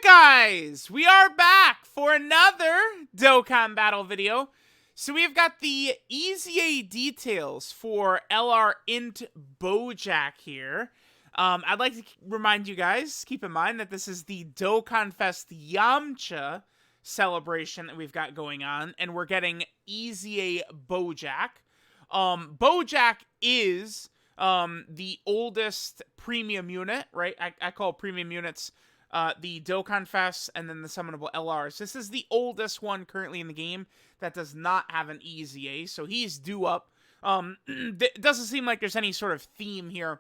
guys? We are back for another Dokkan battle video. So we've got the EZA details for LR INT BOJACK here. I'd like to remind you guys, keep in mind that this is the Dokkan Fest Yamcha celebration that we've got going on, and we're getting EZA BOJACK. BOJACK is the oldest premium unit, right? I call premium units the Dokkan Fest and then the summonable LRs. This is the oldest one currently in the game that does not have an EZA, so he's due up. It doesn't seem like there's any sort of theme here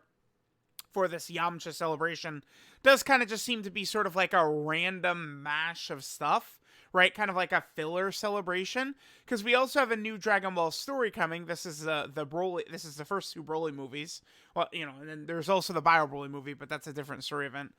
for this Yamcha celebration. Does kind of just seem to be sort of like a random mash of stuff, right? Kind of like a filler celebration, because we also have a new Dragon Ball story coming. This is the Broly. This is the first two Broly movies. Well, you know, and then there's also the Bio Broly movie, but that's a different story event.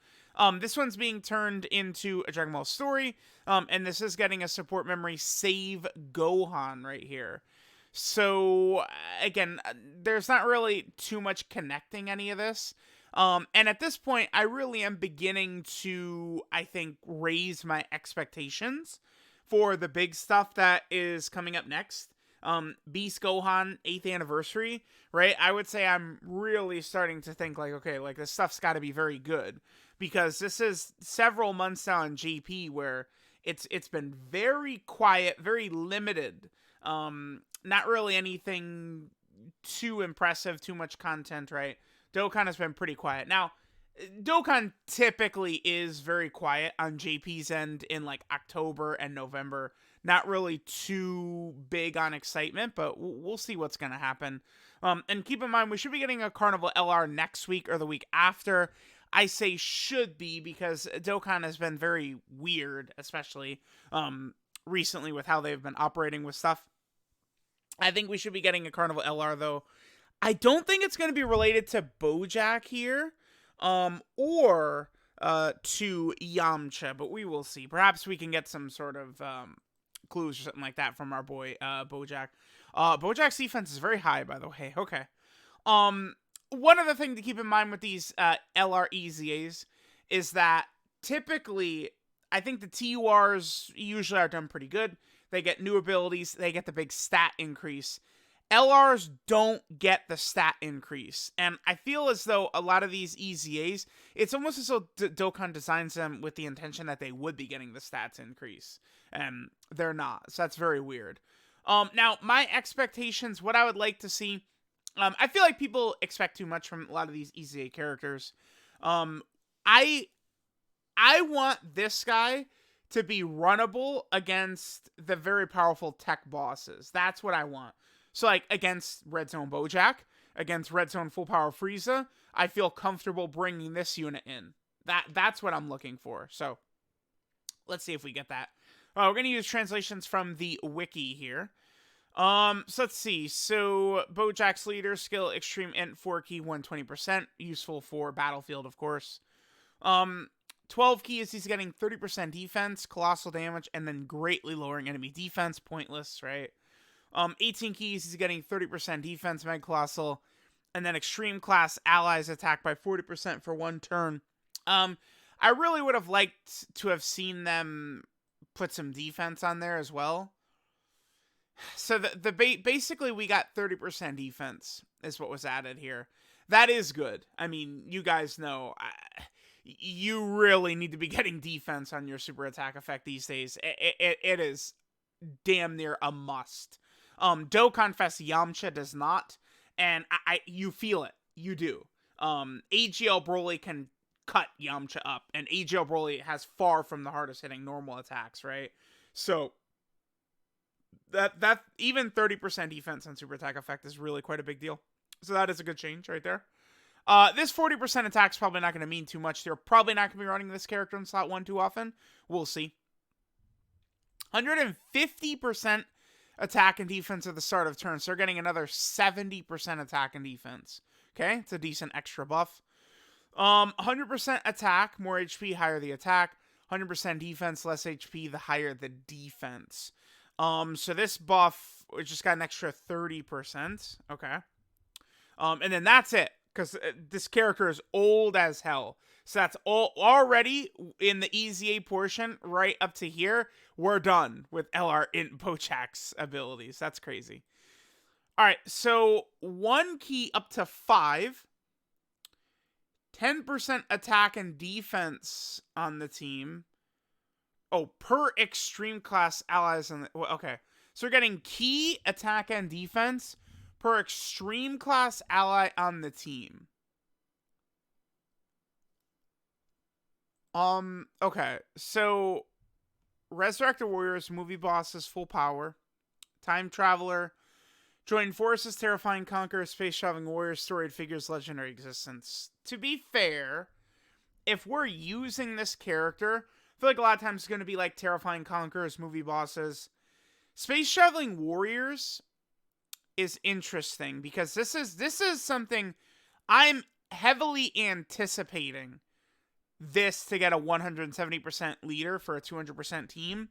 This one's being turned into a Dragon Ball story, and this is getting a support memory save Gohan right here. So again, there's not really too much connecting any of this. And at this point, I really am beginning to, I think, raise my expectations for the big stuff that is coming up next. Beast Gohan 8th anniversary, right? I would say I'm really starting to think like, okay, like this stuff's got to be very good, because this is several months now in JP where it's been very quiet, very limited. Not really anything too impressive, too much content, right? Dokkan has been pretty quiet. Now, Dokkan typically is very quiet on JP's end in like October and November. Not really too big on excitement, but we'll see what's going to happen. And keep in mind, we should be getting a Carnival LR next week or the week after. I say should be because Dokkan has been very weird, especially recently with how they've been operating with stuff. I think we should be getting a Carnival LR, though. I don't think it's going to be related to BOJACK here, or to Yamcha, but we will see. Perhaps we can get some sort of clues or something like that from our boy BOJACK. BOJACK's defense is very high, by the way. Okay. One other thing to keep in mind with these LR EZAs is that typically, I think the TURs usually are done pretty good. They get new abilities. They get the big stat increase. LRs don't get the stat increase. And I feel as though a lot of these EZAs, it's almost as though Dokkan designs them with the intention that they would be getting the stats increase. And they're not. So that's very weird. Now, my expectations, what I would like to see, I feel like people expect too much from a lot of these EZA characters. I want this guy to be runnable against the very powerful tech bosses. That's what I want. So, like, against Red Zone BOJACK, against Red Zone Full Power Frieza, I feel comfortable bringing this unit in. That's what I'm looking for. So, let's see if we get that. We're going to use translations from the wiki here. So, let's see. So, BOJACK's leader, skill, extreme int, 4 key, 120%. Useful for Battlefield, of course. 12 keys, he's getting 30% defense, colossal damage, and then greatly lowering enemy defense. Pointless, right? 18 keys, he's getting 30% defense, Meg Colossal, and then extreme class allies attack by 40% for 1 turn. I really would have liked to have seen them put some defense on there as well. So basically we got 30% defense is what was added here. That is good. I mean, you guys know, you really need to be getting defense on your super attack effect these days. It is damn near a must. Dokkan Fest Yamcha does not, and you feel it. You do. AGL Broly can cut Yamcha up, and AGL Broly has far from the hardest hitting normal attacks, right? So that even 30% defense on super attack effect is really quite a big deal. So that is a good change right there. This 40% attack is probably not going to mean too much. They're probably not going to be running this character in slot 1 too often. We'll see. 150% attack and defense at the start of turn, so they're getting another 70% attack and defense. Okay, it's a decent extra buff. 100% attack, more HP, higher the attack. 100% defense, less HP, the higher the defense. So this buff, we just got an extra 30%. Okay. And then that's it, because this character is old as hell. So that's all already in the EZA portion, right up to here. We're done with LR INT BOJACK'S abilities. That's crazy. All right, so 1 key up to 5. 10% attack and defense on the team. Oh, per extreme class allies. Okay. So we're getting key, attack, and defense per extreme class ally on the team. Okay. So, Resurrected Warriors, movie bosses, full power. Time Traveler. Join forces, terrifying conqueror, space traveling warriors, storied figures, legendary existence. To be fair, if we're using this character, I feel like a lot of times it's going to be like terrifying conquerors, movie bosses. Space traveling warriors is interesting because this is something I'm heavily anticipating this to get a 170% leader for a 200% team.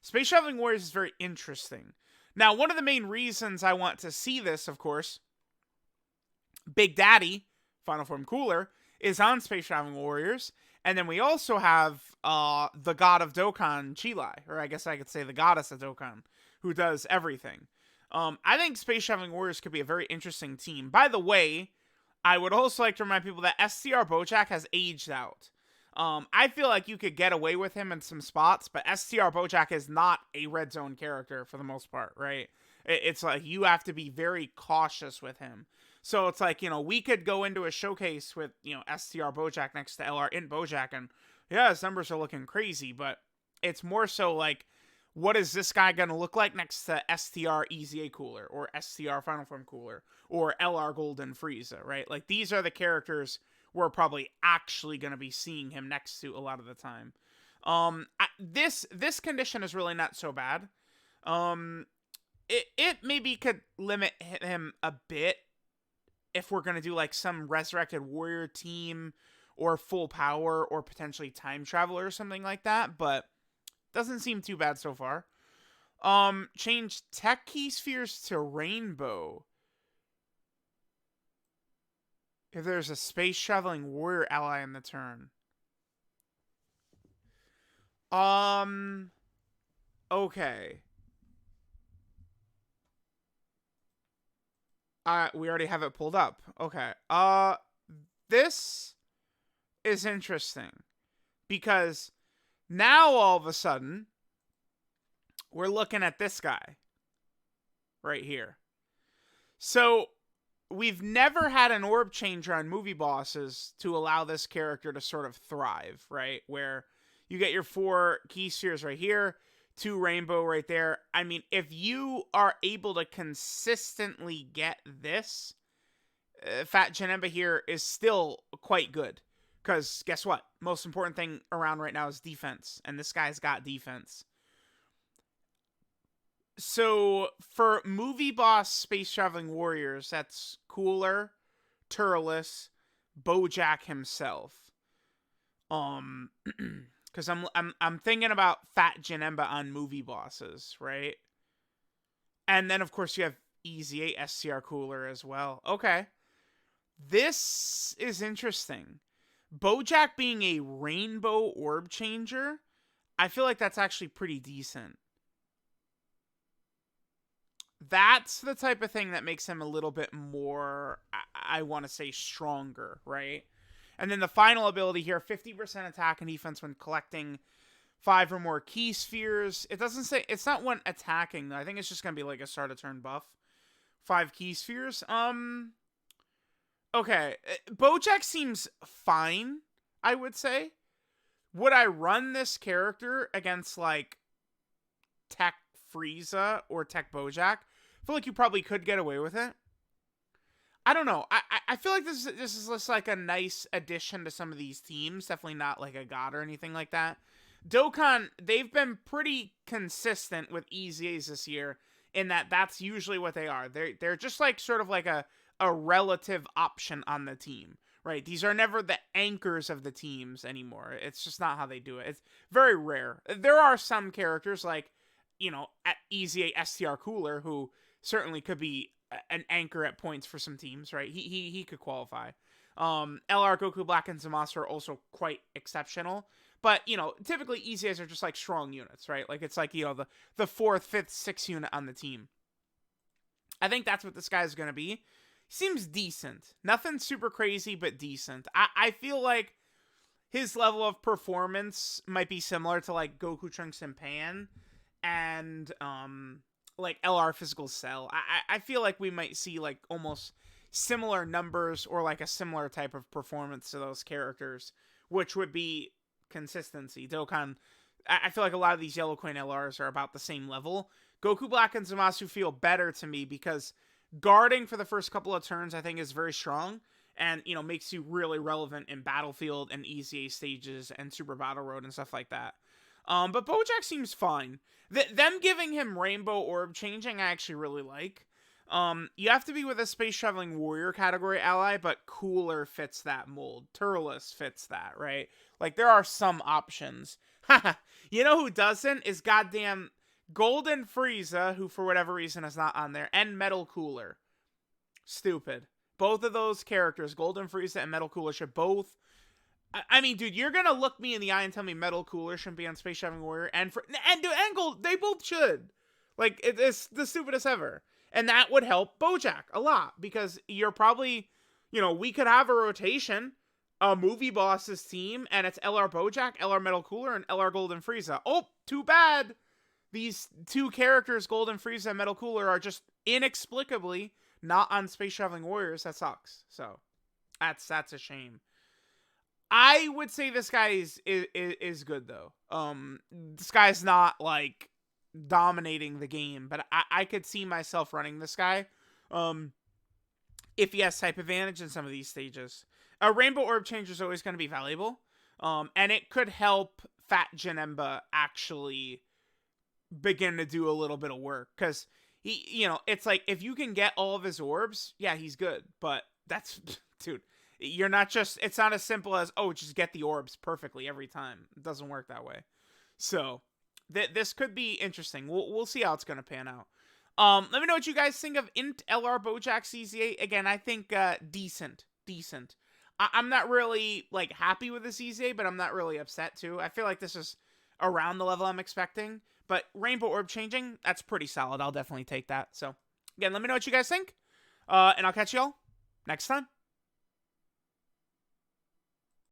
Space traveling warriors is very interesting. Now, one of the main reasons I want to see this, of course, Big Daddy, Final Form Cooler, is on Space Traveling Warriors. And then we also have the god of Dokkan, Chilai, or I guess I could say the goddess of Dokkan, who does everything. I think Space Traveling Warriors could be a very interesting team. By the way, I would also like to remind people that STR Bojack has aged out. I feel like you could get away with him in some spots, but STR Bojack is not a red zone character for the most part, right? It's like you have to be very cautious with him. So it's like, we could go into a showcase with, STR Bojack next to LR INT Bojack, and yeah, his numbers are looking crazy, but it's more so like, what is this guy going to look like next to STR EZA Cooler, or STR Final Form Cooler, or LR Golden Frieza, right? Like, these are the characters we're probably actually going to be seeing him next to a lot of the time. This condition is really not so bad. It maybe could limit him a bit if we're going to do like some Resurrected Warrior team or full power or potentially time traveler or something like that, but doesn't seem too bad so far. Change tech key spheres to rainbow if there's a space traveling warrior ally in the turn. Okay. We already have it pulled up. Okay. This is interesting because now all of a sudden we're looking at this guy right here. So we've never had an orb changer on movie bosses to allow this character to sort of thrive, right? Where you get your 4 key spheres right here, 2 rainbow right there. I mean, if you are able to consistently get this, Fat Janemba here is still quite good. Because guess what? Most important thing around right now is defense. And this guy's got defense. So, for movie boss space traveling warriors, that's Cooler, Turles, Bojack himself. Because I'm thinking about Fat Janemba on movie bosses, right? And then of course you have EZA SCR Cooler as well. Okay, this is interesting. Bojack being a rainbow orb changer, I feel like that's actually pretty decent. That's the type of thing that makes him a little bit more, I want to say, stronger, right? And then the final ability here, 50% attack and defense when collecting 5 or more key spheres. It doesn't say, it's not when attacking, though. I think it's just going to be like a start of turn buff. 5 key spheres. Okay. Bojack seems fine, I would say. Would I run this character against, like, Tech Frieza or Tech Bojack? I feel like you probably could get away with it. I don't know. I feel like this is just like a nice addition to some of these teams. Definitely not like a god or anything like that. Dokkan, they've been pretty consistent with EZAs this year in that that's usually what they are. They're just like sort of like a relative option on the team, right? These are never the anchors of the teams anymore. It's just not how they do it. It's very rare. There are some characters like, at EZA STR Cooler who certainly could be an anchor at points for some teams, right? He could qualify. LR Goku Black and Zamasu are also quite exceptional. But, you know, typically EZAs are just like strong units, right? Like it's like, you know, the 4th, 5th, 6th unit on the team. I think that's what this guy is going to be. Seems decent. Nothing super crazy, but decent. I feel like his level of performance might be similar to like Goku, Trunks, and Pan and like LR Physical Cell. I feel like we might see like almost similar numbers or like a similar type of performance to those characters, which would be consistency. Dokkan, I feel like a lot of these Yellow Coin LRs are about the same level. Goku Black and Zamasu feel better to me because guarding for the first couple of turns I think is very strong and, you know, makes you really relevant in Battlefield and EZA stages and Super Battle Road and stuff like that. But Bojack seems fine. Them giving him Rainbow Orb changing I actually really like. You have to be with a Space Traveling Warrior category ally, but Cooler fits that mold. Turles fits that, right? Like, there are some options. You know who doesn't? Is goddamn Golden Frieza, who for whatever reason is not on there, and Metal Cooler. Stupid. Both of those characters, Golden Frieza and Metal Cooler, should both... I mean, dude, you're gonna look me in the eye and tell me Metal Cooler shouldn't be on Space Traveling Warrior, and Gold, they both should. Like, it's the stupidest ever. And that would help Bojack a lot, because you're probably, you know, we could have a rotation, a movie boss's team, and it's LR Bojack, LR Metal Cooler, and LR Golden Frieza. Oh, too bad. These two characters, Golden Frieza and Metal Cooler, are just inexplicably not on Space Traveling Warriors. That sucks. So, that's a shame. I would say this guy is good, though. This guy's not, like, dominating the game, but I could see myself running this guy if he has type advantage in some of these stages. A Rainbow Orb Changer is always going to be valuable, and it could help Fat Janemba actually begin to do a little bit of work, because he, you know, it's like if you can get all of his orbs, yeah, he's good, but that's, dude, you're not just, it's not as simple as, oh, just get the orbs perfectly every time. It doesn't work that way. So this could be interesting. We'll see how it's going to pan out. Let me know what you guys think of INT LR Bojack's EZA. Again, I think decent. I'm not really like happy with this EZA, but I'm not really upset too. I feel like this is around the level I'm expecting. But Rainbow Orb changing, that's pretty solid. I'll definitely take that. So again, let me know what you guys think. And I'll catch y'all next time.